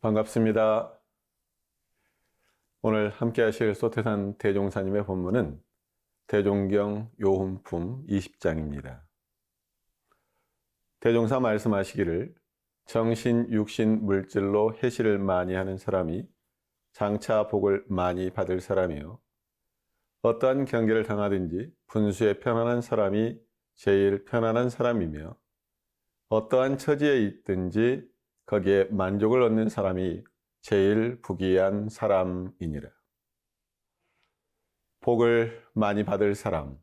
반갑습니다. 오늘 함께 하실 소태산 대종사님의 본문은 대종경 요훈품 20장입니다. 대종사 말씀하시기를 정신, 육신, 물질로 해시를 많이 하는 사람이 장차 복을 많이 받을 사람이요 어떠한 경계를 당하든지 분수에 편안한 사람이 제일 편안한 사람이며 어떠한 처지에 있든지 거기에 만족을 얻는 사람이 제일 부귀한 사람이니라. 복을 많이 받을 사람,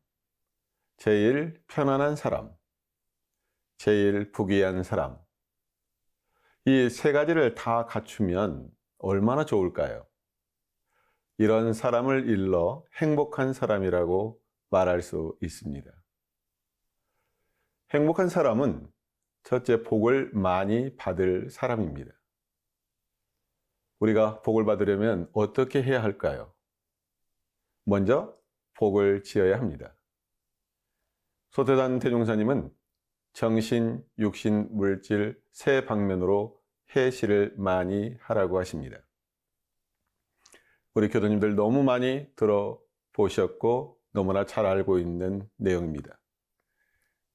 제일 편안한 사람, 제일 부귀한 사람. 이 세 가지를 다 갖추면 얼마나 좋을까요? 이런 사람을 일러 행복한 사람이라고 말할 수 있습니다. 행복한 사람은 첫째, 복을 많이 받을 사람입니다. 우리가 복을 받으려면 어떻게 해야 할까요? 먼저 복을 지어야 합니다. 소태산 대종사님은 정신, 육신, 물질 세 방면으로 해시를 많이 하라고 하십니다. 우리 교도님들 너무 많이 들어보셨고 너무나 잘 알고 있는 내용입니다.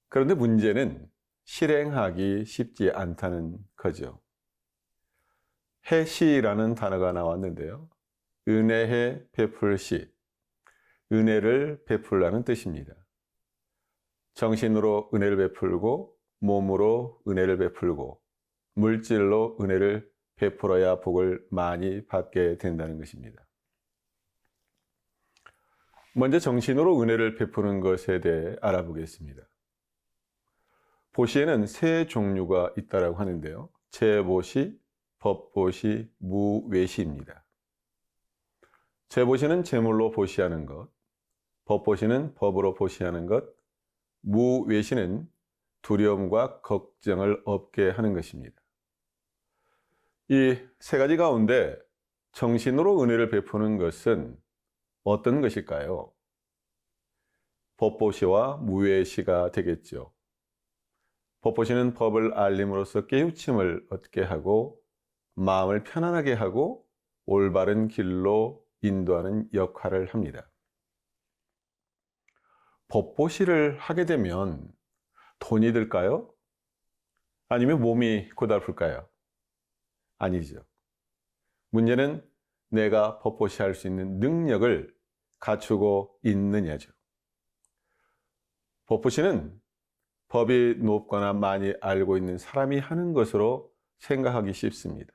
그런데 문제는 실행하기 쉽지 않다는 거죠. 해시라는 단어가 나왔는데요. 은혜해 베풀시, 은혜를 베풀라는 뜻입니다. 정신으로 은혜를 베풀고 몸으로 은혜를 베풀고 물질로 은혜를 베풀어야 복을 많이 받게 된다는 것입니다. 먼저 정신으로 은혜를 베푸는 것에 대해 알아보겠습니다. 보시에는 세 종류가 있다고 하는데요. 재보시, 법보시, 무외시입니다. 재보시는 재물로 보시하는 것, 법보시는 법으로 보시하는 것, 무외시는 두려움과 걱정을 없게 하는 것입니다. 이 세 가지 가운데 정신으로 은혜를 베푸는 것은 어떤 것일까요? 법보시와 무외시가 되겠죠. 법보시는 법을 알림으로써 깨우침을 얻게 하고 마음을 편안하게 하고 올바른 길로 인도하는 역할을 합니다. 법보시를 하게 되면 돈이 들까요? 아니면 몸이 고달플까요? 아니죠. 문제는 내가 법보시 할 수 있는 능력을 갖추고 있느냐죠. 법보시는 법이 높거나 많이 알고 있는 사람이 하는 것으로 생각하기 쉽습니다.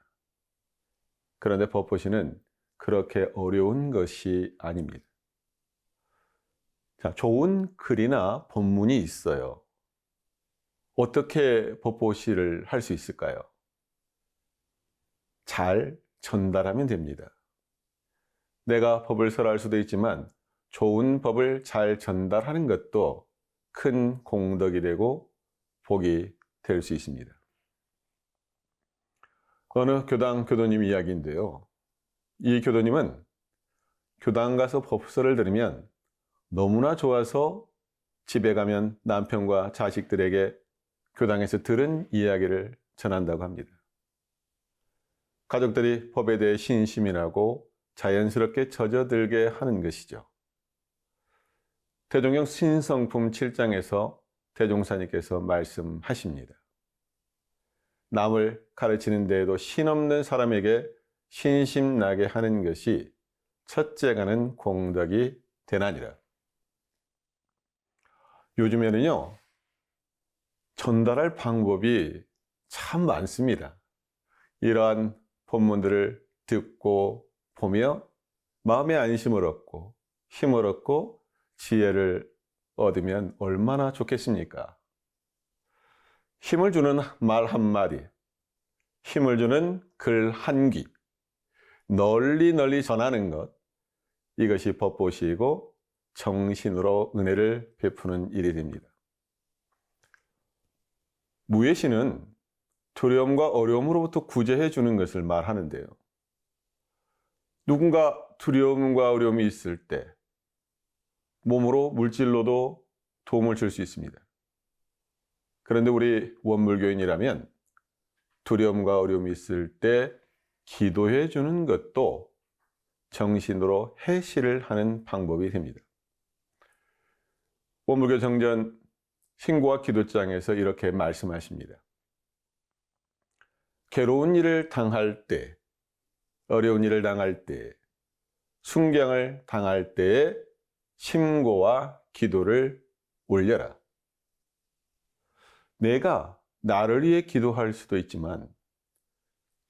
그런데 법보시는 그렇게 어려운 것이 아닙니다. 자, 좋은 글이나 본문이 있어요. 어떻게 법보시를 할 수 있을까요? 잘 전달하면 됩니다. 내가 법을 설할 수도 있지만 좋은 법을 잘 전달하는 것도 큰 공덕이 되고 복이 될 수 있습니다. 어느 교당 교도님 이야기인데요. 이 교도님은 교당 가서 법설을 들으면 너무나 좋아서 집에 가면 남편과 자식들에게 교당에서 들은 이야기를 전한다고 합니다. 가족들이 법에 대해 신심이 나고 자연스럽게 젖어들게 하는 것이죠. 대종경 신성품 7장에서 대종사님께서 말씀하십니다. 남을 가르치는 데에도 신없는 사람에게 신심나게 하는 것이 첫째 가는 공덕이 되나니라. 요즘에는요, 전달할 방법이 참 많습니다. 이러한 본문들을 듣고 보며 마음의 안심을 얻고 힘을 얻고 지혜를 얻으면 얼마나 좋겠습니까? 힘을 주는 말 한마디, 힘을 주는 글 한 귀, 널리 널리 전하는 것, 이것이 법보시이고 정신으로 은혜를 베푸는 일이 됩니다. 무외시는 두려움과 어려움으로부터 구제해 주는 것을 말하는데요. 누군가 두려움과 어려움이 있을 때 몸으로 물질로도 도움을 줄 수 있습니다. 그런데 우리 원불교인이라면 두려움과 어려움이 있을 때 기도해 주는 것도 정신으로 해시를 하는 방법이 됩니다. 원불교 정전 신구와 기도장에서 이렇게 말씀하십니다. 괴로운 일을 당할 때, 어려운 일을 당할 때, 순경을 당할 때에 심고와 기도를 올려라. 내가 나를 위해 기도할 수도 있지만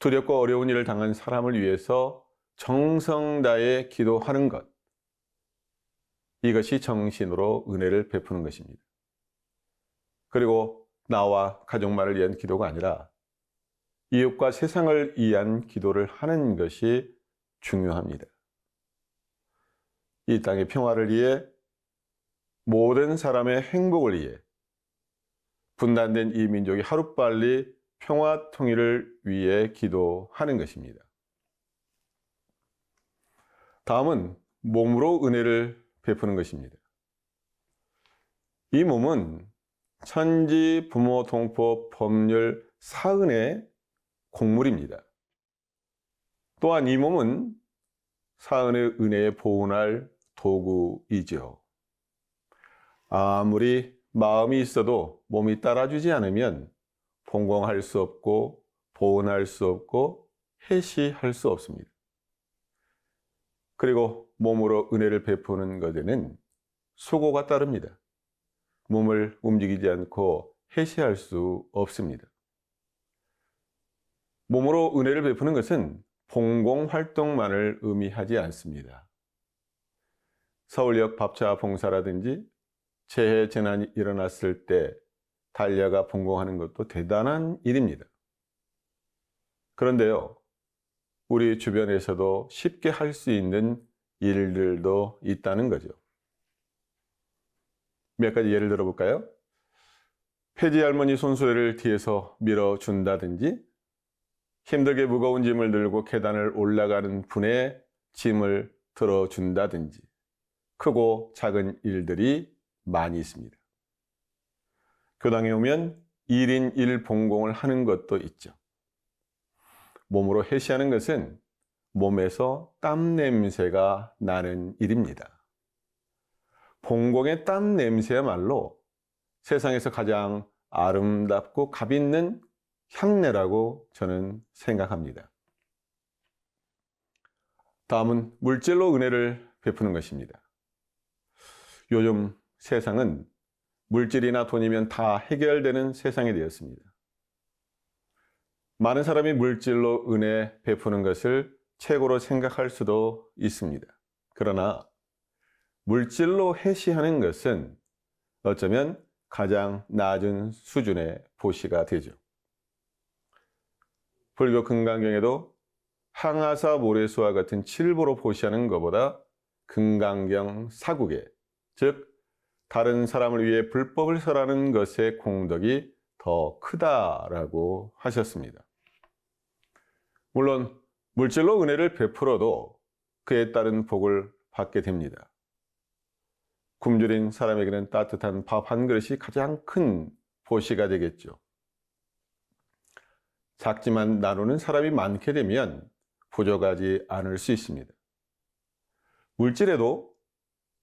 두렵고 어려운 일을 당한 사람을 위해서 정성 다해 기도하는 것, 이것이 정신으로 은혜를 베푸는 것입니다. 그리고 나와 가족만을 위한 기도가 아니라 이웃과 세상을 위한 기도를 하는 것이 중요합니다. 이 땅의 평화를 위해, 모든 사람의 행복을 위해, 분단된 이 민족이 하루빨리 평화 통일을 위해 기도하는 것입니다. 다음은 몸으로 은혜를 베푸는 것입니다. 이 몸은 천지, 부모, 동포, 법률, 사은의 공물입니다. 또한 이 몸은 사은의 은혜에 보훈할 도구이죠. 아무리 마음이 있어도 몸이 따라주지 않으면 봉공할 수 없고 보훈할 수 없고 해시할 수 없습니다. 그리고 몸으로 은혜를 베푸는 것에는 수고가 따릅니다. 몸을 움직이지 않고 해시할 수 없습니다. 몸으로 은혜를 베푸는 것은 봉공활동만을 의미하지 않습니다. 서울역 밥차 봉사라든지 재해 재난이 일어났을 때 달려가 봉공하는 것도 대단한 일입니다. 그런데요, 우리 주변에서도 쉽게 할 수 있는 일들도 있다는 거죠. 몇 가지 예를 들어볼까요? 폐지 할머니 손수레를 뒤에서 밀어준다든지, 힘들게 무거운 짐을 들고 계단을 올라가는 분의 짐을 들어준다든지, 크고 작은 일들이 많이 있습니다. 교당에 오면 1인 1봉공을 하는 것도 있죠. 몸으로 해시하는 것은 몸에서 땀 냄새가 나는 일입니다. 봉공의 땀 냄새야말로 세상에서 가장 아름답고 값 있는 향내라고 저는 생각합니다. 다음은 물질로 은혜를 베푸는 것입니다. 요즘 세상은 물질이나 돈이면 다 해결되는 세상이 되었습니다. 많은 사람이 물질로 은혜 베푸는 것을 최고로 생각할 수도 있습니다. 그러나 물질로 해시하는 것은 어쩌면 가장 낮은 수준의 보시가 되죠. 불교 금강경에도 항아사 모래수와 같은 칠보로 보시하는 것보다 금강경 사국에, 즉 다른 사람을 위해 불법을 설하는 것의 공덕이 더 크다라고 하셨습니다. 물론 물질로 은혜를 베풀어도 그에 따른 복을 받게 됩니다. 굶주린 사람에게는 따뜻한 밥 한 그릇이 가장 큰 보시가 되겠죠. 작지만 나누는 사람이 많게 되면 부족하지 않을 수 있습니다. 물질에도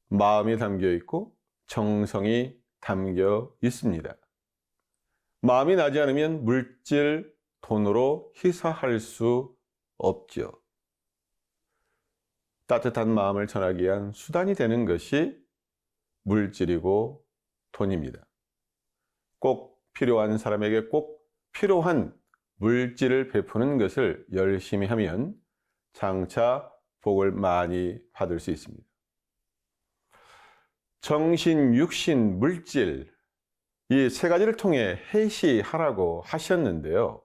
마음이 담겨 있고 정성이 담겨 있습니다. 마음이 나지 않으면 물질, 돈으로 희사할 수 없죠. 따뜻한 마음을 전하기 위한 수단이 되는 것이 물질이고 돈입니다. 꼭 필요한 사람에게 꼭 필요한 물질을 베푸는 것을 열심히 하면 장차 복을 많이 받을 수 있습니다. 정신, 육신, 물질, 이 세 가지를 통해 해시하라고 하셨는데요.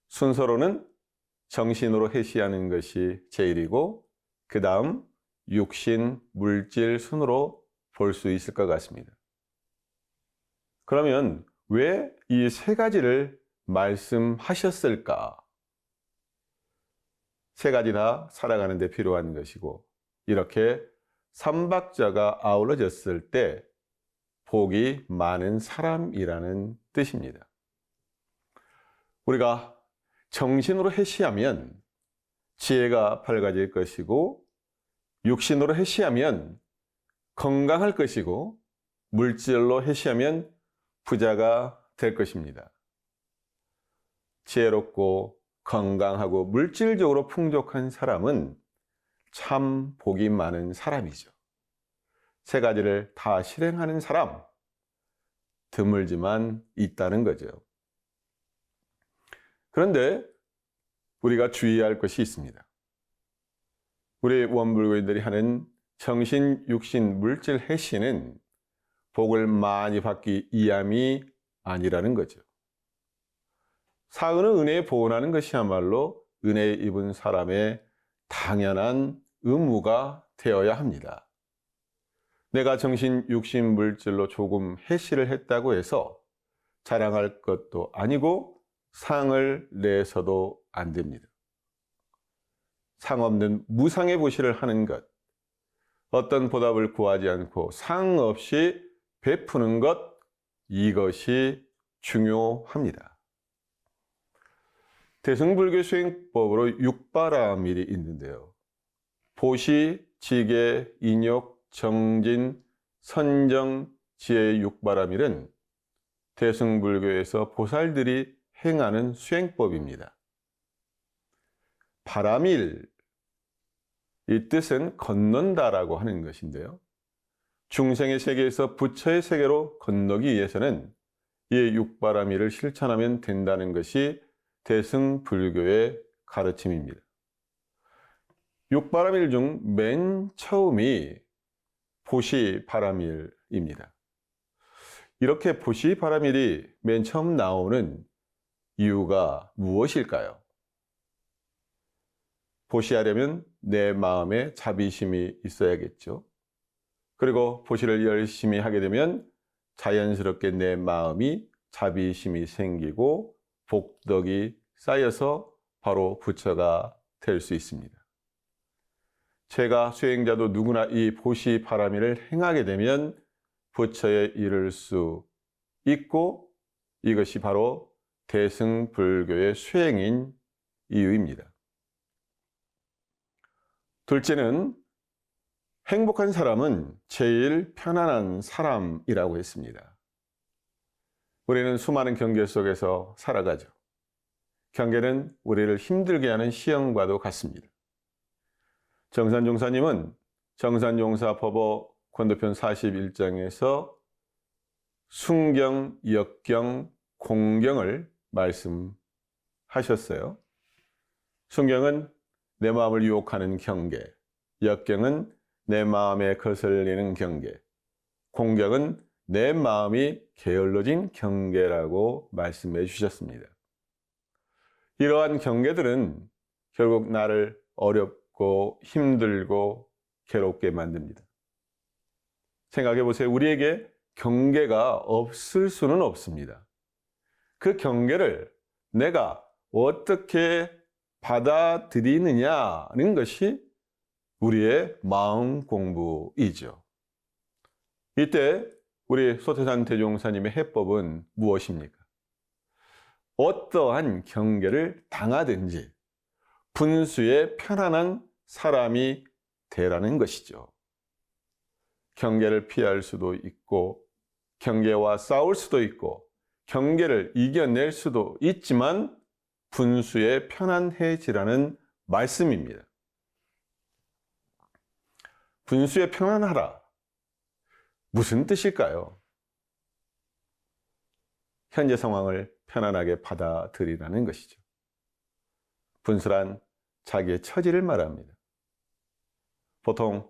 순서로는 정신으로 해시하는 것이 제일이고 그 다음 육신, 물질 순으로 볼 수 있을 것 같습니다. 그러면 왜 이 세 가지를 말씀하셨을까? 세 가지 다 살아가는 데 필요한 것이고 이렇게 삼박자가 아우러졌을 때 복이 많은 사람이라는 뜻입니다. 우리가 정신으로 해시하면 지혜가 밝아질 것이고, 육신으로 해시하면 건강할 것이고, 물질로 해시하면 부자가 될 것입니다. 지혜롭고 건강하고 물질적으로 풍족한 사람은 참 복이 많은 사람이죠. 세 가지를 다 실행하는 사람, 드물지만 있다는 거죠. 그런데 우리가 주의할 것이 있습니다. 우리 원불교인들이 하는 정신, 육신, 물질 해시는 복을 많이 받기 위함이 아니라는 거죠. 사은은 은혜에 보온하는 것이야말로 은혜 입은 사람의 당연한 의무가 되어야 합니다. 내가 정신, 육신, 물질로 조금 해시를 했다고 해서 자랑할 것도 아니고 상을 내서도 안 됩니다. 상 없는 무상의 보시를 하는 것, 어떤 보답을 구하지 않고 상 없이 베푸는 것, 이것이 중요합니다. 대승불교 수행법으로 육바라밀이 있는데요. 보시, 지계, 인욕, 정진, 선정, 지혜의 육바라밀은 대승불교에서 보살들이 행하는 수행법입니다. 바라밀, 이 뜻은 건넌다라고 하는 것인데요. 중생의 세계에서 부처의 세계로 건너기 위해서는 이 육바라밀을 실천하면 된다는 것이 대승불교의 가르침입니다. 육바라밀 중 맨 처음이 보시바라밀입니다. 이렇게 보시바라밀이 맨 처음 나오는 이유가 무엇일까요? 보시하려면 내 마음에 자비심이 있어야겠죠. 그리고 보시를 열심히 하게 되면 자연스럽게 내 마음이 자비심이 생기고 복덕이 쌓여서 바로 부처가 될 수 있습니다. 제가 수행자도 누구나 이 보시바라밀을 행하게 되면 부처에 이를 수 있고, 이것이 바로 대승불교의 수행인 이유입니다. 둘째는 행복한 사람은 제일 편안한 사람이라고 했습니다. 우리는 수많은 경계 속에서 살아가죠. 경계는 우리를 힘들게 하는 시험과도 같습니다. 정산종사님은 정산용사법어 권도편 41장에서 순경, 역경, 공경을 말씀하셨어요. 순경은 내 마음을 유혹하는 경계, 역경은 내 마음에 거슬리는 경계, 공경은 내 마음이 게을러진 경계라고 말씀해 주셨습니다. 이러한 경계들은 결국 나를 어렵고 힘들고 괴롭게 만듭니다. 생각해 보세요. 우리에게 경계가 없을 수는 없습니다. 그 경계를 내가 어떻게 받아들이느냐는 것이 우리의 마음 공부이죠. 이때 우리 소태산 대종사님의 해법은 무엇입니까? 어떠한 경계를 당하든지 분수에 편안한 사람이 되라는 것이죠. 경계를 피할 수도 있고, 경계와 싸울 수도 있고, 경계를 이겨낼 수도 있지만 분수에 편안해지라는 말씀입니다. 분수에 편안하라. 무슨 뜻일까요? 현재 상황을 편안하게 받아들이라는 것이죠. 분수란 자기의 처지를 말합니다. 보통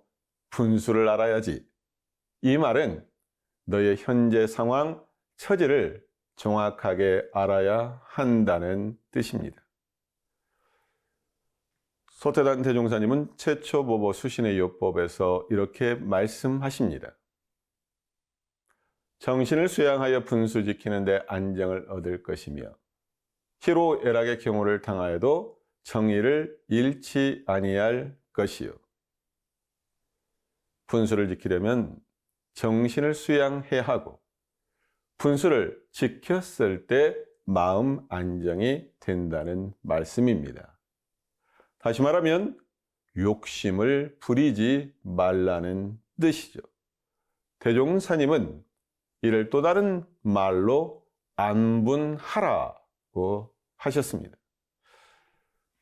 분수를 알아야지. 이 말은 너의 현재 상황, 처지를 정확하게 알아야 한다는 뜻입니다. 소태단 대종사님은 최초보보 수신의 요법에서 이렇게 말씀하십니다. 정신을 수양하여 분수 지키는 데 안정을 얻을 것이며 희로애락의 경우를 당하여도 정의를 잃지 아니할 것이요. 분수를 지키려면 정신을 수양해야 하고 분수를 지켰을 때 마음 안정이 된다는 말씀입니다. 다시 말하면 욕심을 부리지 말라는 뜻이죠. 대종사님은 이를 또 다른 말로 안분하라고 하셨습니다.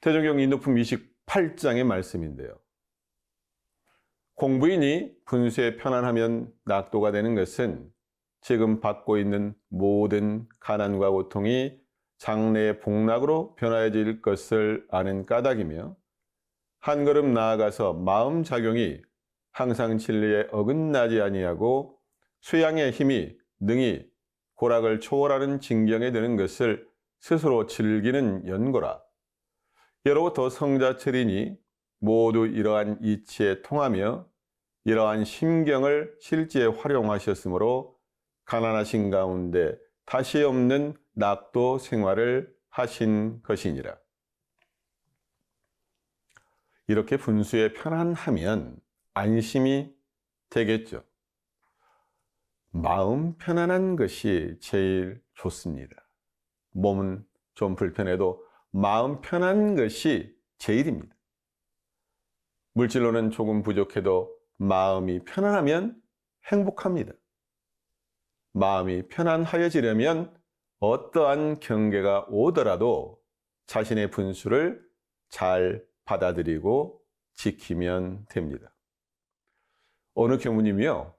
대종경 인도품 28장의 말씀인데요. 공부인이 분수에 편안하면 낙도가 되는 것은 지금 받고 있는 모든 가난과 고통이 장래의 복락으로 변화해질 것을 아는 까닭이며, 한 걸음 나아가서 마음 작용이 항상 진리에 어긋나지 아니하고 수양의 힘이 능히 고락을 초월하는 진경에 드는 것을 스스로 즐기는 연고라. 예로부터 성자철이니 모두 이러한 이치에 통하며 이러한 심경을 실제에 활용하셨으므로 가난하신 가운데 다시 없는 낙도 생활을 하신 것이니라. 이렇게 분수에 편안하면 안심이 되겠죠. 마음 편안한 것이 제일 좋습니다. 몸은 좀 불편해도 마음 편한 것이 제일입니다. 물질로는 조금 부족해도 마음이 편안하면 행복합니다. 마음이 편안하여지려면 어떠한 경계가 오더라도 자신의 분수를 잘 받아들이고 지키면 됩니다. 어느 교무님이요,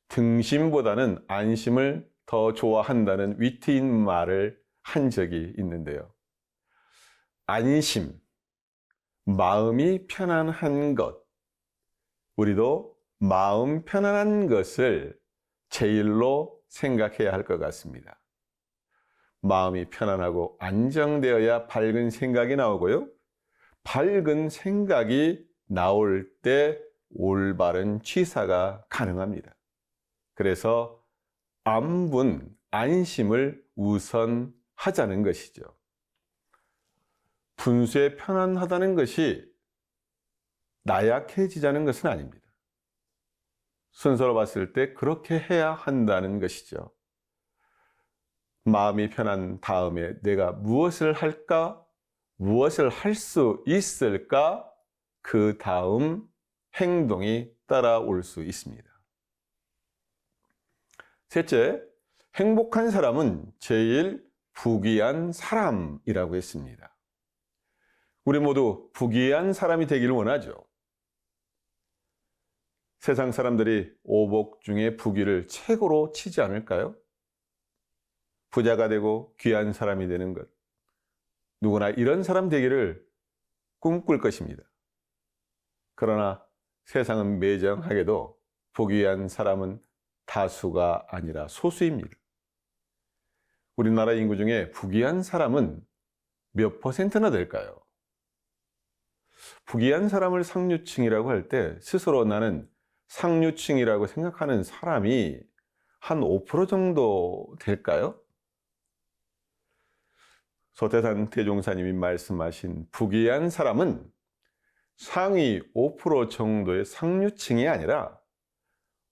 등심보다는 안심을 더 좋아한다는 위트인 말을 한 적이 있는데요. 안심, 마음이 편안한 것, 우리도 마음 편안한 것을 제일로 생각해야 할 것 같습니다. 마음이 편안하고 안정되어야 밝은 생각이 나오고요. 밝은 생각이 나올 때 올바른 취사가 가능합니다. 그래서 안분, 안심을 우선하자는 것이죠. 분수에 편안하다는 것이 나약해지자는 것은 아닙니다. 순서로 봤을 때 그렇게 해야 한다는 것이죠. 마음이 편한 다음에 내가 무엇을 할까? 무엇을 할 수 있을까? 그 다음 행동이 따라올 수 있습니다. 셋째, 행복한 사람은 제일 부귀한 사람이라고 했습니다. 우리 모두 부귀한 사람이 되기를 원하죠. 세상 사람들이 오복 중에 부귀를 최고로 치지 않을까요? 부자가 되고 귀한 사람이 되는 것. 누구나 이런 사람 되기를 꿈꿀 것입니다. 그러나 세상은 매정하게도 부귀한 사람은 다수가 아니라 소수입니다. 우리나라 인구 중에 부귀한 사람은 몇 퍼센트나 될까요? 부귀한 사람을 상류층이라고 할 때 스스로 나는 상류층이라고 생각하는 사람이 한 5% 정도 될까요? 소태산 대종사님이 말씀하신 부귀한 사람은 상위 5% 정도의 상류층이 아니라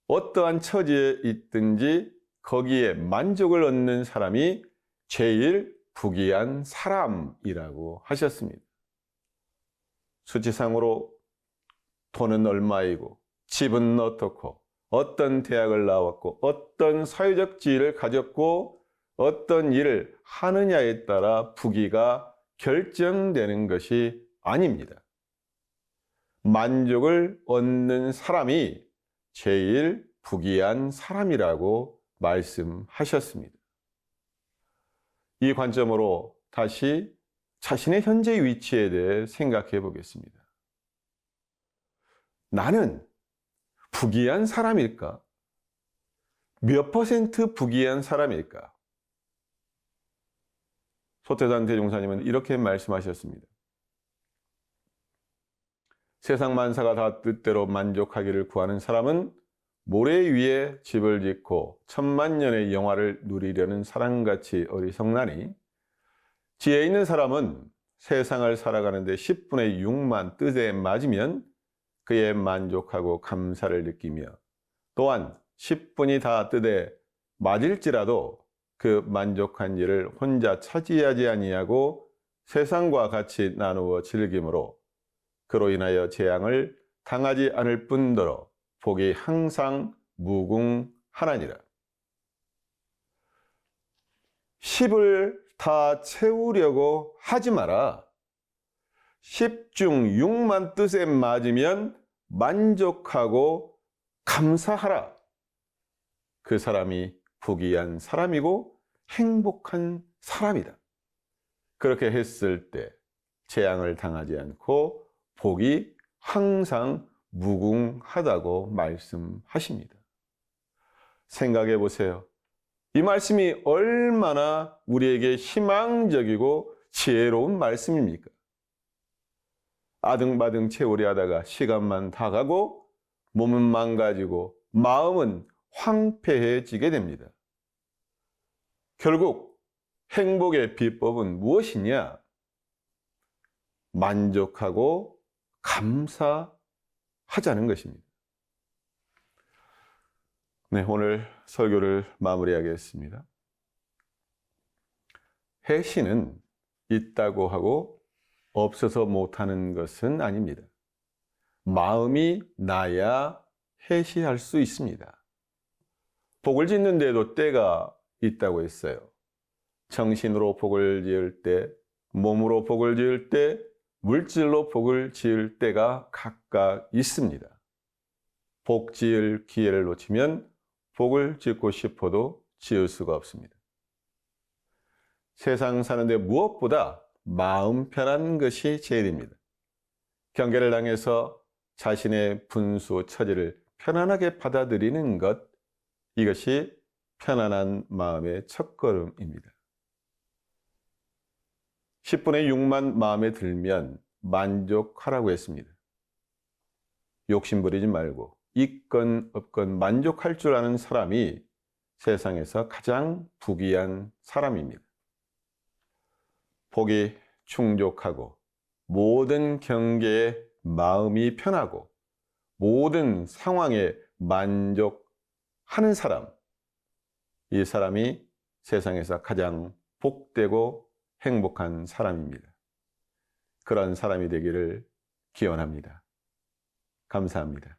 어떠한 처지에 있든지 거기에 만족을 얻는 사람이 제일 부귀한 사람이라고 하셨습니다. 수치상으로 돈은 얼마이고 집은 어떻고 어떤 대학을 나왔고 어떤 사회적 지위를 가졌고 어떤 일을 하느냐에 따라 부귀가 결정되는 것이 아닙니다. 만족을 얻는 사람이 제일 부귀한 사람이라고 말씀하셨습니다. 이 관점으로 다시 자신의 현재 위치에 대해 생각해 보겠습니다. 나는 부귀한 사람일까? 몇 퍼센트 부귀한 사람일까? 소태산 대종사님은 이렇게 말씀하셨습니다. 세상 만사가 다 뜻대로 만족하기를 구하는 사람은 모래 위에 집을 짓고 천만년의 영화를 누리려는 사람같이 어리석나니, 지혜 있는 사람은 세상을 살아가는데 10분의 6만 뜻에 맞으면 그에 만족하고 감사를 느끼며, 또한 10분이 다 뜻에 맞을지라도 그 만족한 일을 혼자 차지하지 아니하고 세상과 같이 나누어 즐기므로 그로 인하여 재앙을 당하지 않을 뿐더러 복이 항상 무궁하나니라. 10을 다 채우려고 하지 마라. 10중 6만 뜻에 맞으면 만족하고 감사하라. 그 사람이 부귀한 사람이고 행복한 사람이다. 그렇게 했을 때 재앙을 당하지 않고 복이 항상 무궁하다고 말씀하십니다. 생각해 보세요. 이 말씀이 얼마나 우리에게 희망적이고 지혜로운 말씀입니까? 아등바등 채우려 하다가 시간만 다 가고 몸은 망가지고 마음은 황폐해지게 됩니다. 결국 행복의 비법은 무엇이냐? 만족하고 감사하자는 것입니다. 네, 오늘 설교를 마무리하겠습니다. 해시는 있다고 하고 없어서 못하는 것은 아닙니다. 마음이 나야 해시할 수 있습니다. 복을 짓는 데도 때가 있다고 했어요. 정신으로 복을 지을 때, 몸으로 복을 지을 때, 물질로 복을 지을 때가 각각 있습니다. 복 지을 기회를 놓치면 복을 짓고 싶어도 지을 수가 없습니다. 세상 사는데 무엇보다 마음 편한 것이 제일입니다. 경계를 당해서 자신의 분수, 처지를 편안하게 받아들이는 것, 이것이 편안한 마음의 첫걸음입니다. 10분의 6만 마음에 들면 만족하라고 했습니다. 욕심 부리지 말고 있건 없건 만족할 줄 아는 사람이 세상에서 가장 부귀한 사람입니다. 복이 충족하고 모든 경계에 마음이 편하고 모든 상황에 만족하는 사람, 이 사람이 세상에서 가장 복되고 행복한 사람입니다. 그런 사람이 되기를 기원합니다. 감사합니다.